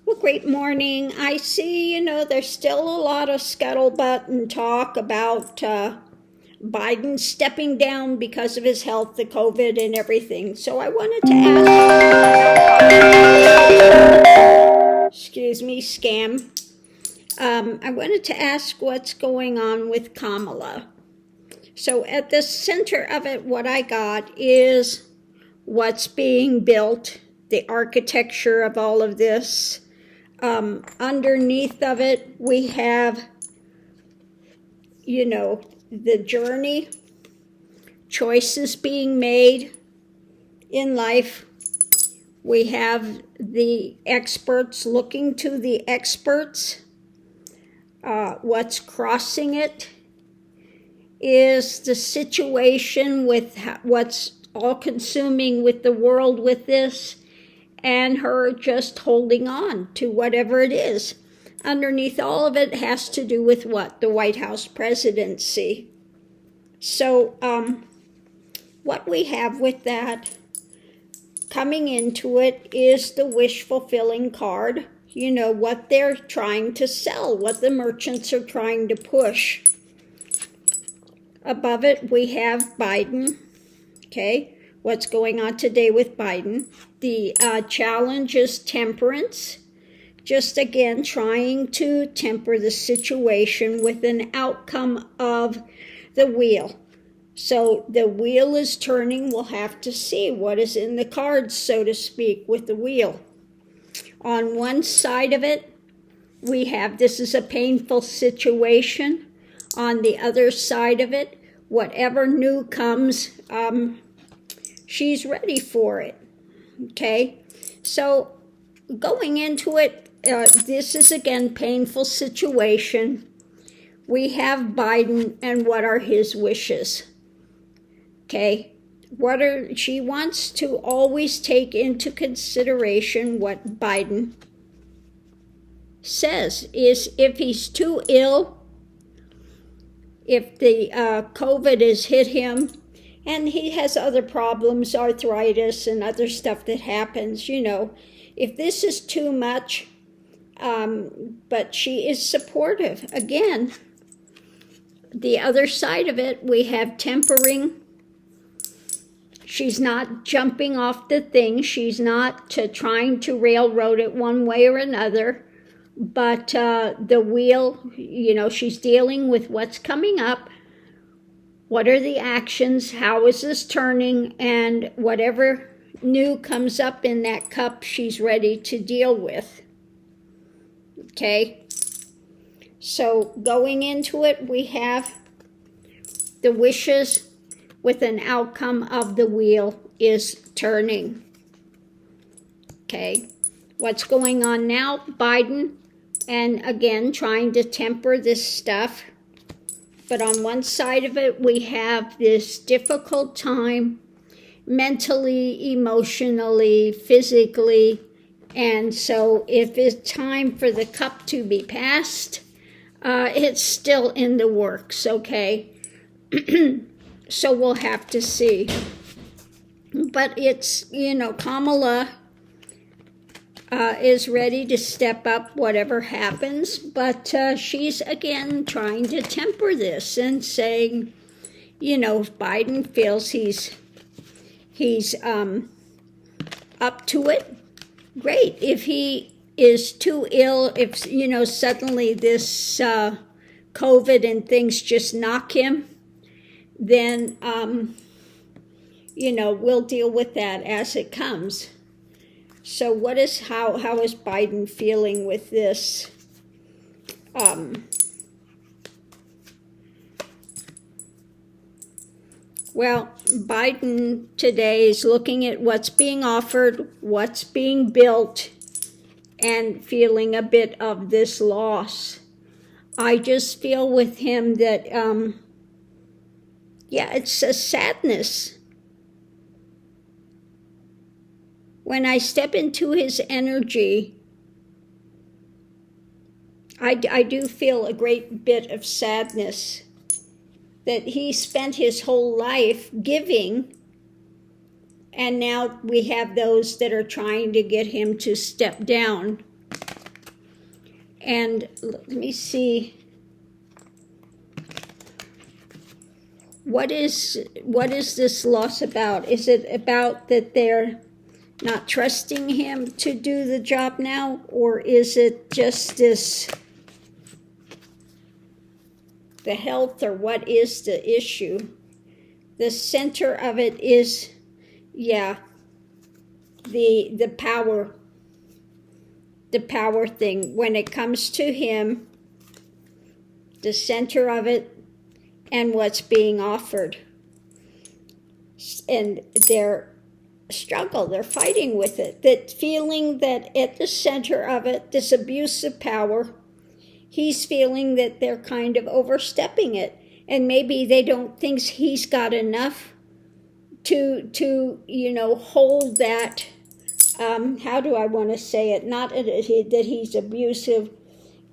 Well, great morning. I see, there's still a lot of scuttlebutt and talk about Biden stepping down because of his health, the COVID and everything. So I wanted to ask, excuse me, scam. I wanted to ask what's going on with Kamala. So at the center of it, what I got is what's being built, the architecture of all of this. Underneath of it, we have, the journey, choices being made in life. We have the experts looking to the experts. What's crossing it is the situation with what's all-consuming with the world with this, and her just holding on to whatever it is. Underneath all of it has to do with what? The White House presidency. So what we have with that coming into it is the wish-fulfilling card. What they're trying to sell, what the merchants are trying to push. Above it, we have Biden. Okay, what's going on today with Biden? The challenge is temperance. Just again, trying to temper the situation with an outcome of the wheel. So the wheel is turning. We'll have to see what is in the cards, so to speak, with the wheel. On one side of it, we have this is a painful situation. On the other side of it, whatever new comes, she's ready for it. Okay, so going into it, this is again painful situation. We have Biden, and what are his wishes? Okay, she wants to always take into consideration what Biden says is if he's too ill, if the COVID has hit him, and he has other problems, arthritis and other stuff that happens, if this is too much, but she is supportive. Again, the other side of it, we have tempering. She's not jumping off the thing. She's not trying to railroad it one way or another. But the wheel, she's dealing with what's coming up. What are the actions? How is this turning? And whatever new comes up in that cup, she's ready to deal with. Okay? So going into it, we have the wishes with an outcome of the wheel is turning. Okay? What's going on now? Biden, and again, trying to temper this stuff. But on one side of it, we have this difficult time, mentally, emotionally, physically. And so if it's time for the cup to be passed, it's still in the works, okay? So we'll have to see. But it's, Kamala is ready to step up whatever happens, but she's again trying to temper this and saying, if Biden feels he's up to it, great. If he is too ill, if suddenly this COVID and things just knock him, then we'll deal with that as it comes. So how is Biden feeling with this? Well, Biden today is looking at what's being offered, what's being built, and feeling a bit of this loss. I just feel with him that, it's a sadness. When I step into his energy, I do feel a great bit of sadness that he spent his whole life giving, and now we have those that are trying to get him to step down. And let me see. What is this loss about? Is it about that they're not trusting him to do the job now? Or is it just the health, or what is the issue? The center of it is, yeah, the power thing. When it comes to him, the center of it and what's being offered. And their struggle, they're fighting with it. That feeling that at the center of it, this abuse of power, he's feeling that they're kind of overstepping it. And maybe they don't think he's got enough to hold that, how do I want to say it? Not that he's abusive,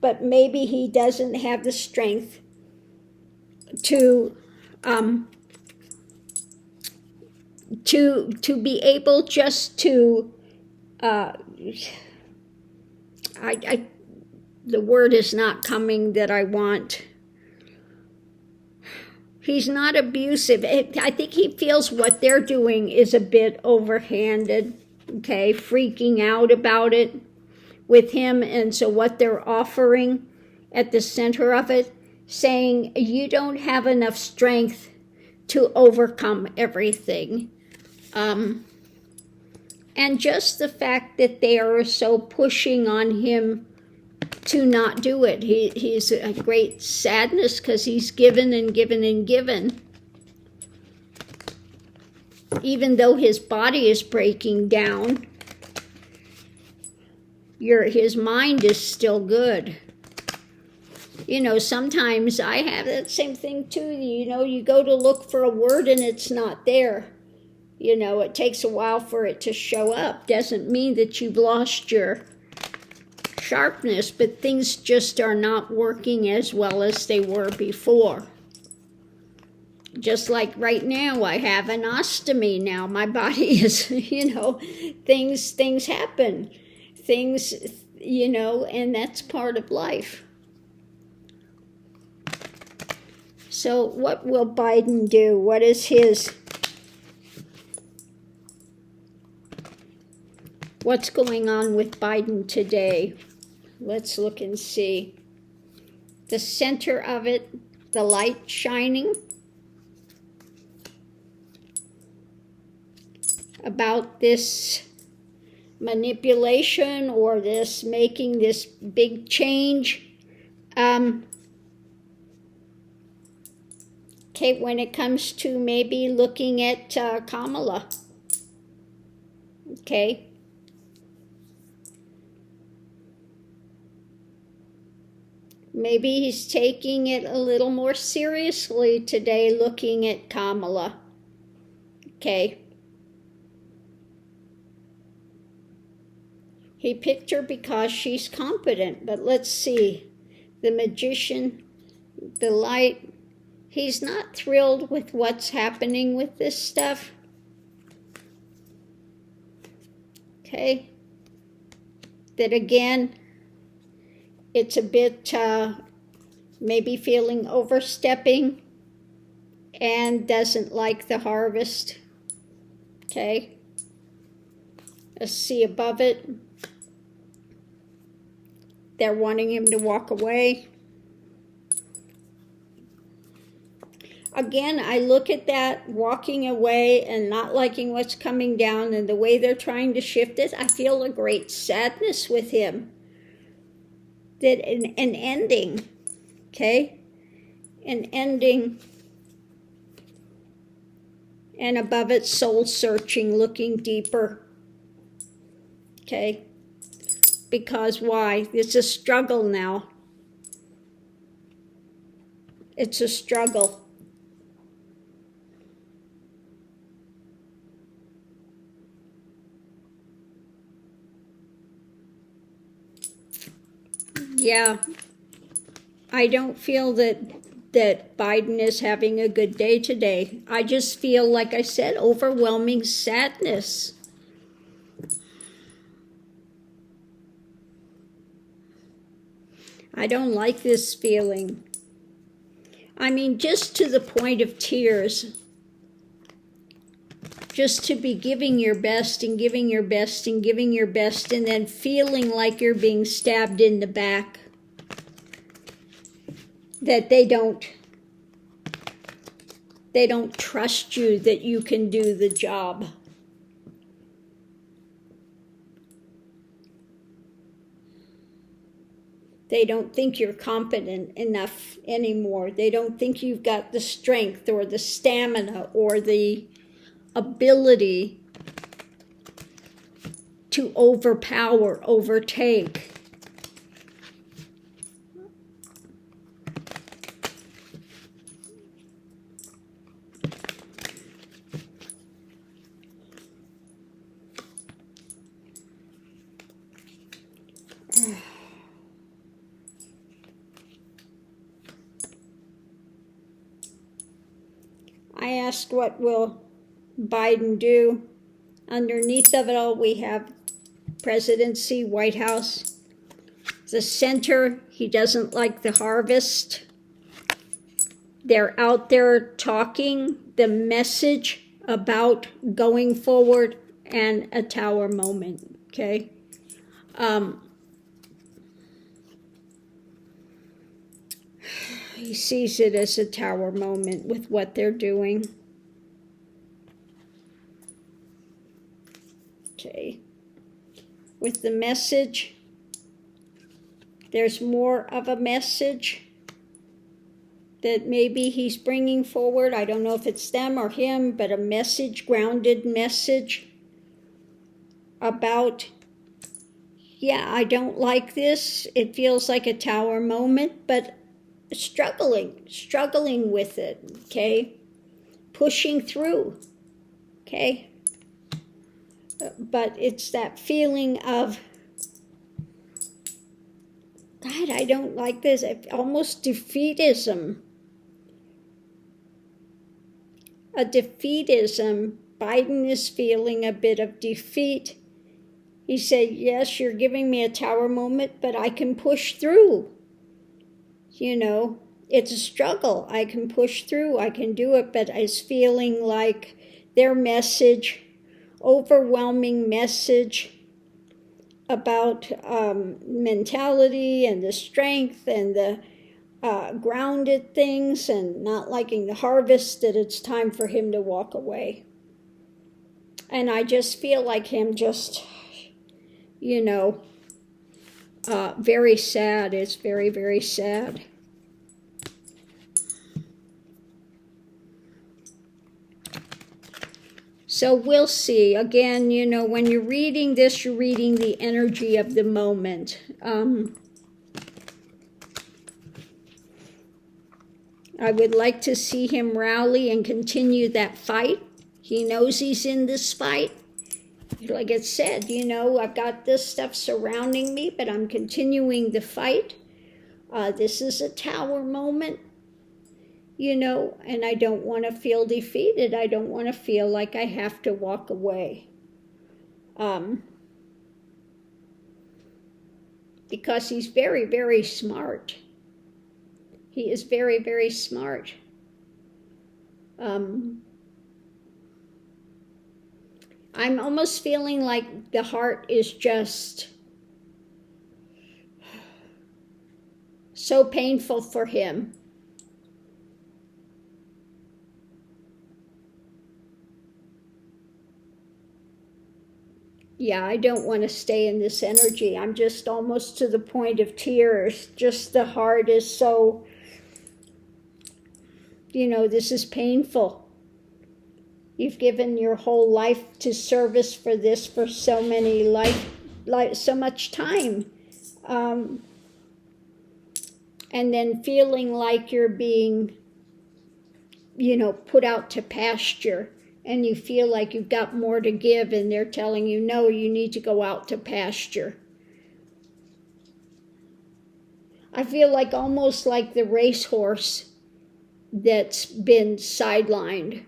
but maybe he doesn't have the strength to be able just to the word is not coming that I want. He's not abusive. I think he feels what they're doing is a bit overhanded, okay, freaking out about it with him. And so what they're offering at the center of it, saying you don't have enough strength to overcome everything. And just the fact that they are so pushing on him to not do it. He's a great sadness because he's given and given and given. Even though his body is breaking down, his mind is still good. Sometimes I have that same thing too. You go to look for a word and it's not there. It takes a while for it to show up. Doesn't mean that you've lost your sharpness, but things just are not working as well as they were before. Just like right now, I have an ostomy now. My body is, things happen. Things, and that's part of life. So what will Biden do? What is what's going on with Biden today? Let's look and see. The center of it, the light shining. About this manipulation or this making this big change. Okay, when it comes to maybe looking at Kamala. Okay. Maybe he's taking it a little more seriously today, looking at Kamala. Okay. He picked her because she's competent, but let's see. The magician, the light, he's not thrilled with what's happening with this stuff. Okay. That again, it's a bit maybe feeling overstepping and doesn't like the harvest. Okay. Let's see above it. They're wanting him to walk away. Again, I look at that walking away and not liking what's coming down and the way they're trying to shift it. I feel a great sadness with him. That an ending, okay? An ending. And above it, soul searching, looking deeper. Okay? Because why? It's a struggle now. It's a struggle. Yeah, I don't feel that Biden is having a good day today. I just feel, like I said, overwhelming sadness. I don't like this feeling. I mean, just to the point of tears. Just to be giving your best and giving your best and giving your best, and then feeling like you're being stabbed in the back. That they don't trust you that you can do the job. They don't think you're competent enough anymore. They don't think you've got the strength or the stamina or the ability to overpower, overtake. I asked, what will Biden do? Underneath of it all, we have presidency, White House. The center, he doesn't like the harvest. They're out there talking the message about going forward and a tower moment, okay? He sees it as a tower moment with what they're doing. Okay. With the message, there's more of a message that maybe he's bringing forward. I don't know if it's them or him, but a message, grounded message about, yeah, I don't like this. It feels like a tower moment, but struggling with it, okay? Pushing through, okay? But it's that feeling of, God, I don't like this. Almost defeatism. A defeatism. Biden is feeling a bit of defeat. He said, yes, you're giving me a tower moment, but I can push through. You know, it's a struggle. I can push through. I can do it, but it's feeling like their message, overwhelming message about mentality and the strength and the grounded things and not liking the harvest, that it's time for him to walk away. And I just feel like him just, you know, very sad. It's very, very sad. So we'll see. Again, you know, when you're reading this, you're reading the energy of the moment. I would like to see him rally and continue that fight. He knows he's in this fight. Like it said, you know, I've got this stuff surrounding me, but I'm continuing the fight. This is a tower moment, you know, and I don't want to feel defeated. I don't want to feel like I have to walk away. Because he's very, very smart. He is very, very smart. I'm almost feeling like the heart is just so painful for him. Yeah, I don't want to stay in this energy. I'm just almost to the point of tears. Just the heart is so, you know, this is painful. You've given your whole life to service for this for so many so much time. And then feeling like you're being, you know, put out to pasture. And you feel like you've got more to give, and they're telling you, no, you need to go out to pasture. I feel like almost like the racehorse that's been sidelined.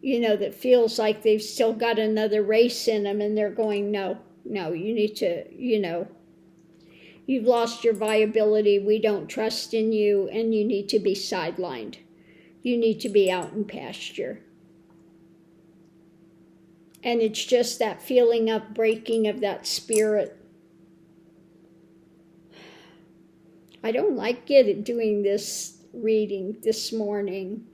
You know, that feels like they've still got another race in them, and they're going, no, no, you need to, you've lost your viability. We don't trust in you, and you need to be sidelined. You need to be out in pasture. And it's just that feeling of breaking of that spirit. I don't like doing this reading this morning.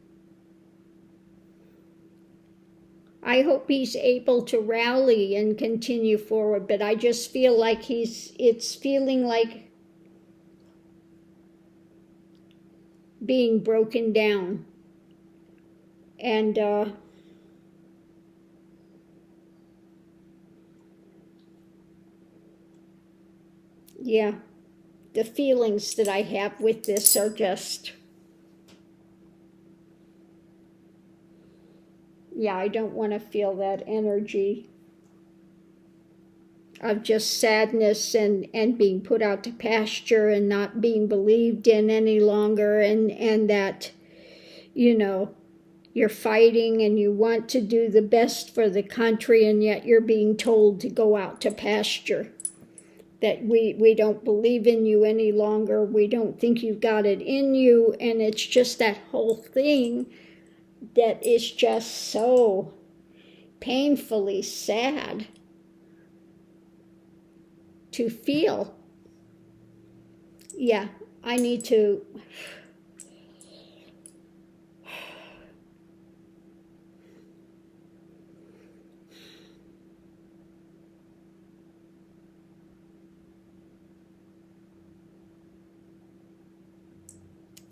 I hope he's able to rally and continue forward, but I just feel like it's feeling like being broken down. And yeah, the feelings that I have with this are just, yeah, I don't want to feel that energy of just sadness and being put out to pasture and not being believed in any longer, and that, you're fighting and you want to do the best for the country, and yet you're being told to go out to pasture. That we don't believe in you any longer. We don't think you've got it in you. And it's just that whole thing that is just so painfully sad to feel. Yeah, I need to...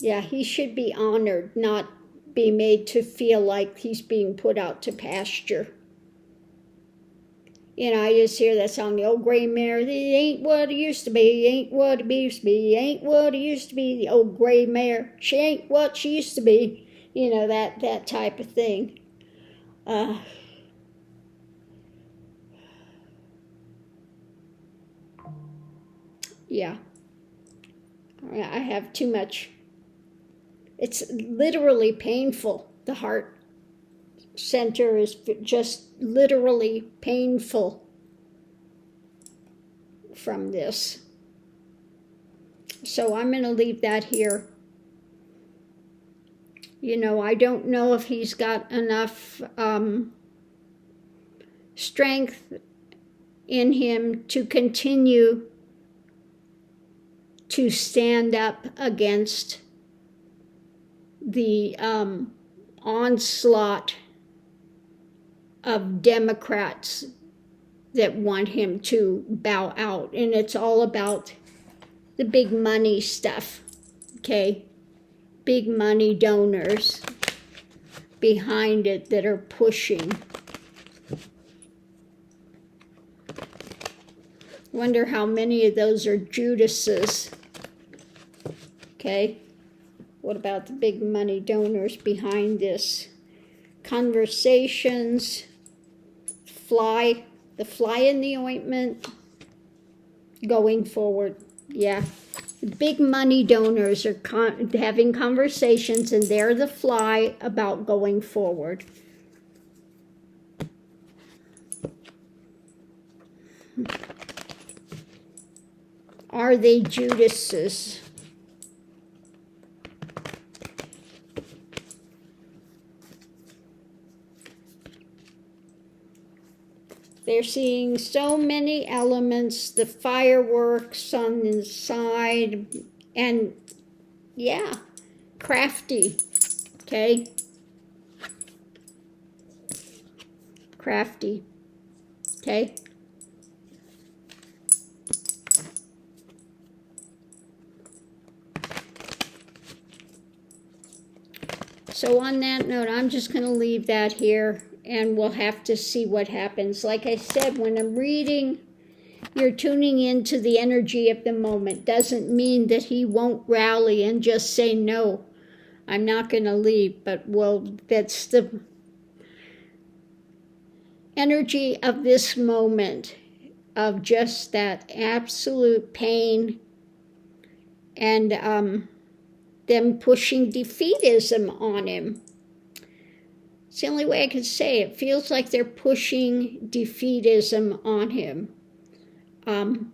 Yeah, he should be honored, not be made to feel like he's being put out to pasture. I just hear that song, the old gray mare, it ain't what it used to be, ain't what it used to be, ain't what it used to be, the old gray mare, she ain't what she used to be, that type of thing. Yeah, I have too much. It's literally painful. The heart center is just literally painful from this. So I'm going to leave that here. I don't know if he's got enough strength in him to continue to stand up against the onslaught of Democrats that want him to bow out. And it's all about the big money stuff, okay? Big money donors behind it that are pushing. Wonder how many of those are Judases, okay? What about the big money donors behind this? Conversations, the fly in the ointment, going forward. Yeah, big money donors are having conversations, and they're the fly about going forward. Are they Judases? They're seeing so many elements, the fireworks on the side, and yeah, crafty, okay? Crafty, okay? So on that note, I'm just going to leave that here, and we'll have to see what happens. Like I said, when I'm reading, you're tuning into the energy of the moment. Doesn't mean that he won't rally and just say, no, I'm not going to leave. But, well, that's the energy of this moment, of just that absolute pain and them pushing defeatism on him. It's the only way I can say it. It feels like they're pushing defeatism on him. And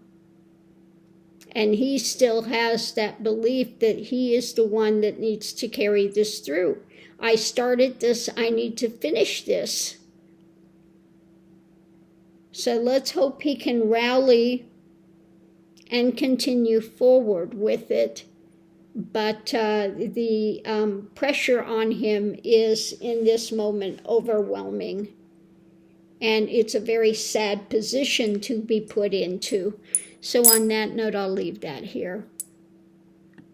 he still has that belief that he is the one that needs to carry this through. I started this, I need to finish this. So let's hope he can rally and continue forward with it. But the pressure on him is, in this moment, overwhelming. And it's a very sad position to be put into. So on that note, I'll leave that here.